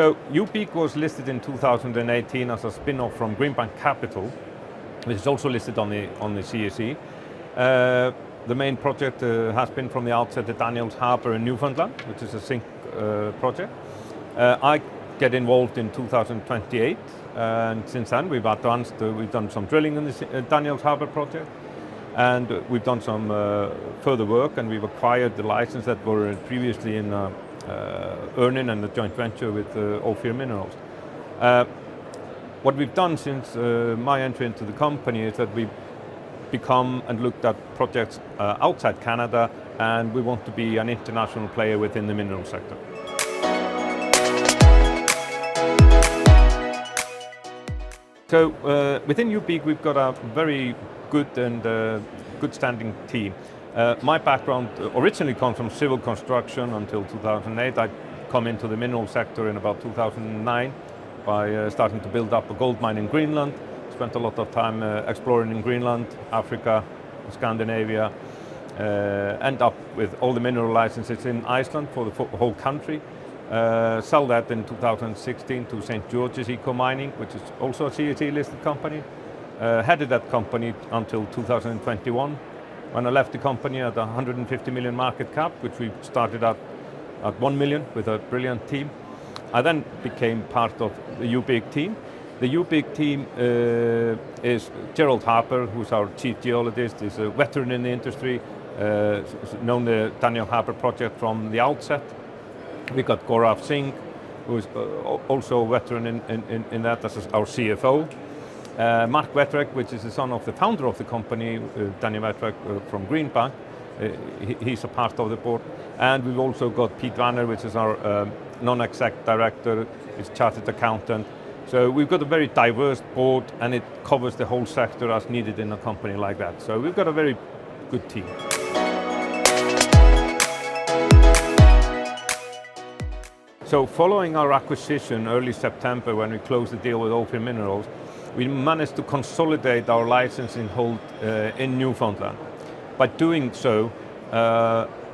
So Ubique was listed in 2018 as a spin-off from Greenbank Capital, which is also listed on the CSE. The main project has been from the outset the Daniels Harbour in Newfoundland, which is a zinc project. I get involved in 2028, and since then we've advanced. We've done some drilling in the Daniels Harbour project, and we've done some further work, and we've acquired the license that were previously in earning and the joint venture with Vilhjalmur Minerals. What we've done since my entry into the company is that we've become and looked at projects outside Canada, and we want to be an international player within the mineral sector. So within Ubique we've got a very good and good standing team. My background originally comes from civil construction until 2008. I come into the mineral sector in about 2009 by starting to build up a gold mine in Greenland. Spent a lot of time exploring in Greenland, Africa, Scandinavia, end up with all the mineral licenses in Iceland for the whole country. Sell that in 2016 to St. George's Eco Mining, which is also a CSE listed company. Headed that company until 2021, when I left the company at 150 million market cap, which we started at 1 million with a brilliant team. I then became part of the Ubique team. The Ubique team is Gerald Harper, who's our chief geologist, is a veteran in the industry, known the Daniel Harbour project from the outset. We got Gaurav Singh, who is also a veteran in that as our CFO. Mark Vetterek, which is the son of the founder of the company, Daniel Vetterek from Greenbank, he's a part of the board. And we've also got Pete Vanner, which is our non-exec director, is chartered accountant. So we've got a very diverse board, and it covers the whole sector as needed in a company like that. So we've got a very good team. So following our acquisition early September, when we closed the deal with Vilhjalmur Minerals, we managed to consolidate our licensing hold in Newfoundland. By doing so,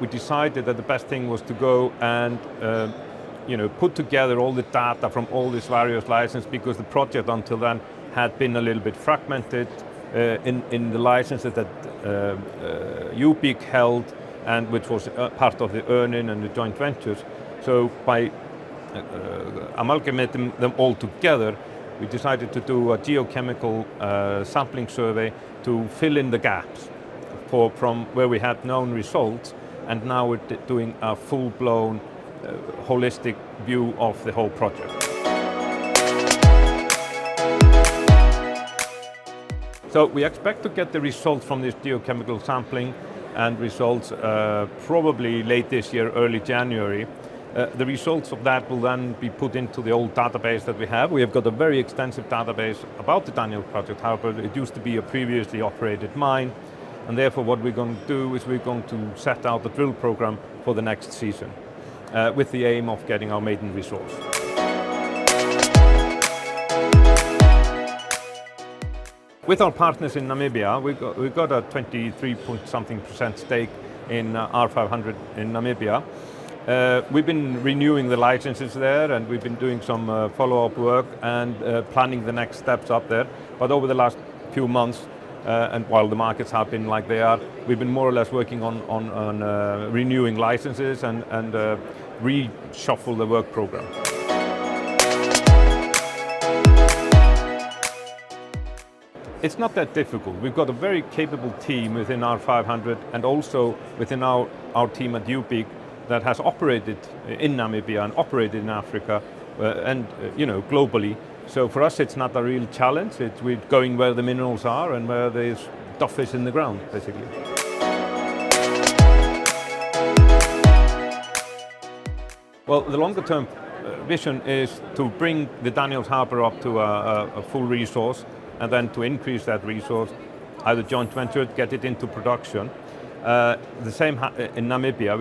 we decided that the best thing was to go and put together all the data from all these various licenses, because the project until then had been a little bit fragmented in the licenses that Ubique held, and which was part of the earning and the joint ventures. So by amalgamating them all together, we decided to do a geochemical sampling survey to fill in the gaps from where we had known results, and now we're doing a full-blown holistic view of the whole project. So we expect to get the results from this geochemical sampling and results probably late this year, early January. The results of that will then be put into the old database that we have. We have got a very extensive database about the Daniel Project Harbour. It used to be a previously operated mine, and therefore what we're going to do is we're going to set out a drill program for the next season with the aim of getting our maiden resource. With our partners in Namibia, we got a 23-point-something% stake in R500 in Namibia. We've been renewing the licenses there, and we've been doing some follow-up work and planning the next steps up there. But over the last few months, and while the markets have been like they are, we've been more or less working on renewing licenses and reshuffle the work program. It's not that difficult. We've got a very capable team within R500 and also within our team at Ubique that has operated in Namibia and operated in Africa and globally. So for us it's not a real challenge. We're going where the minerals are and where there's stuff is in the ground, basically. Well, the longer term vision is to bring the Daniels Harbour up to a full resource, and then to increase that resource, either joint venture, get it into production. The same in Namibia.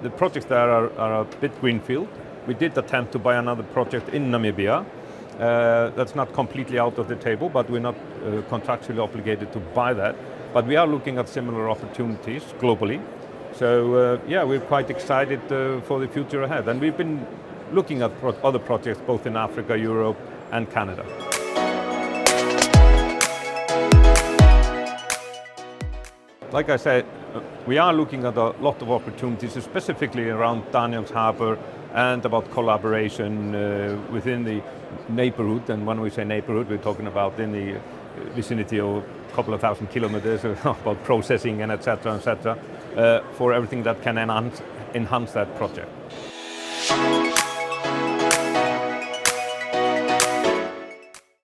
The projects there are a bit greenfield. We did attempt to buy another project in Namibia. That's not completely out of the table, but we're not contractually obligated to buy that. But we are looking at similar opportunities globally. So we're quite excited for the future ahead. And we've been looking at other projects both in Africa, Europe, and Canada. Like I said, we are looking at a lot of opportunities, specifically around Daniels Harbour, and about collaboration within the neighborhood. And when we say neighborhood, we're talking about in the vicinity of a couple of thousand kilometers, about processing and etc., for everything that can enhance that project.